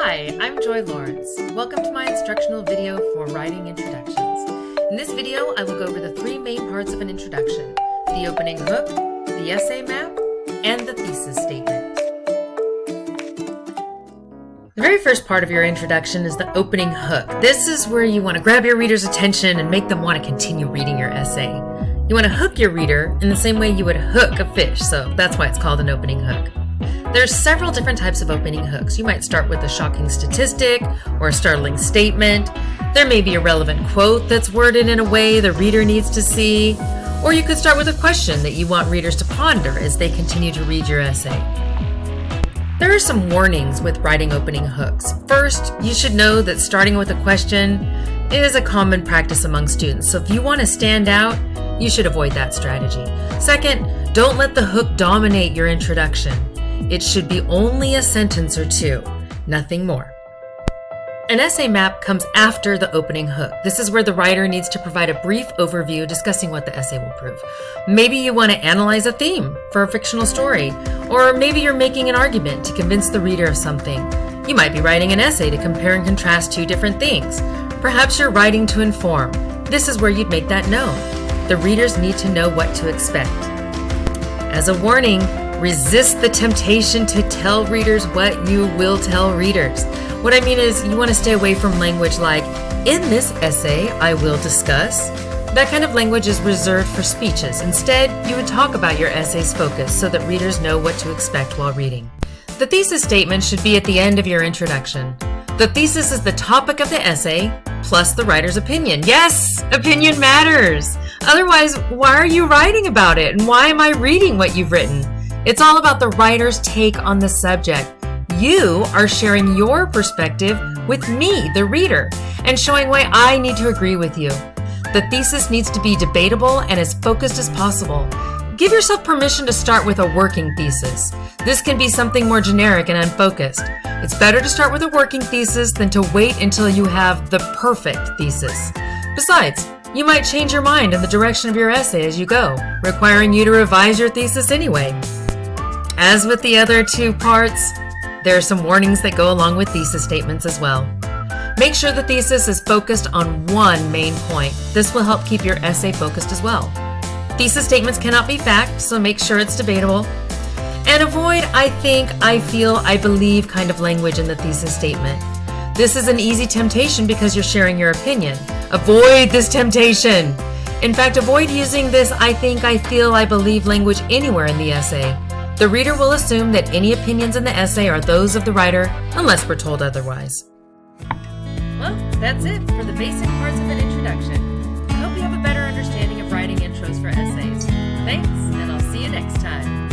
Hi, I'm Joy Lawrence. Welcome to my instructional video for writing introductions. In this video, I will go over the three main parts of an introduction: the opening hook, the essay map, and the thesis statement. The very first part of your introduction is the opening hook. This is where you want to grab your reader's attention and make them want to continue reading your essay. You want to hook your reader in the same way you would hook a fish, so that's why it's called an opening hook. There's several different types of opening hooks. You might start with a shocking statistic or a startling statement. There may be a relevant quote that's worded in a way the reader needs to see. Or you could start with a question that you want readers to ponder as they continue to read your essay. There are some warnings with writing opening hooks. First, you should know that starting with a question is a common practice among students. So if you want to stand out, you should avoid that strategy. Second, don't let the hook dominate your introduction. It should be only a sentence or two, nothing more. An essay map comes after the opening hook. This is where the writer needs to provide a brief overview discussing what the essay will prove. Maybe you want to analyze a theme for a fictional story, or maybe you're making an argument to convince the reader of something. You might be writing an essay to compare and contrast two different things. Perhaps you're writing to inform. This is where you'd make that known. The readers need to know what to expect. As a warning, resist the temptation to tell readers what you will tell readers. What I mean is, you want to stay away from language like, in this essay, I will discuss. That kind of language is reserved for speeches. Instead, you would talk about your essay's focus so that readers know what to expect while reading. The thesis statement should be at the end of your introduction. The thesis is the topic of the essay, plus the writer's opinion. Yes, opinion matters. Otherwise, why are you writing about it? And why am I reading what you've written? It's all about the writer's take on the subject. You are sharing your perspective with me, the reader, and showing why I need to agree with you. The thesis needs to be debatable and as focused as possible. Give yourself permission to start with a working thesis. This can be something more generic and unfocused. It's better to start with a working thesis than to wait until you have the perfect thesis. Besides, you might change your mind in the direction of your essay as you go, requiring you to revise your thesis anyway. As with the other two parts, there are some warnings that go along with thesis statements as well. Make sure the thesis is focused on one main point. This will help keep your essay focused as well. Thesis statements cannot be fact, so make sure it's debatable. And avoid I think, I feel, I believe kind of language in the thesis statement. This is an easy temptation because you're sharing your opinion. Avoid this temptation. In fact, avoid using this I think, I feel, I believe language anywhere in the essay. The reader will assume that any opinions in the essay are those of the writer, unless we're told otherwise. Well, that's it for the basic parts of an introduction. I hope you have a better understanding of writing intros for essays. Thanks, and I'll see you next time.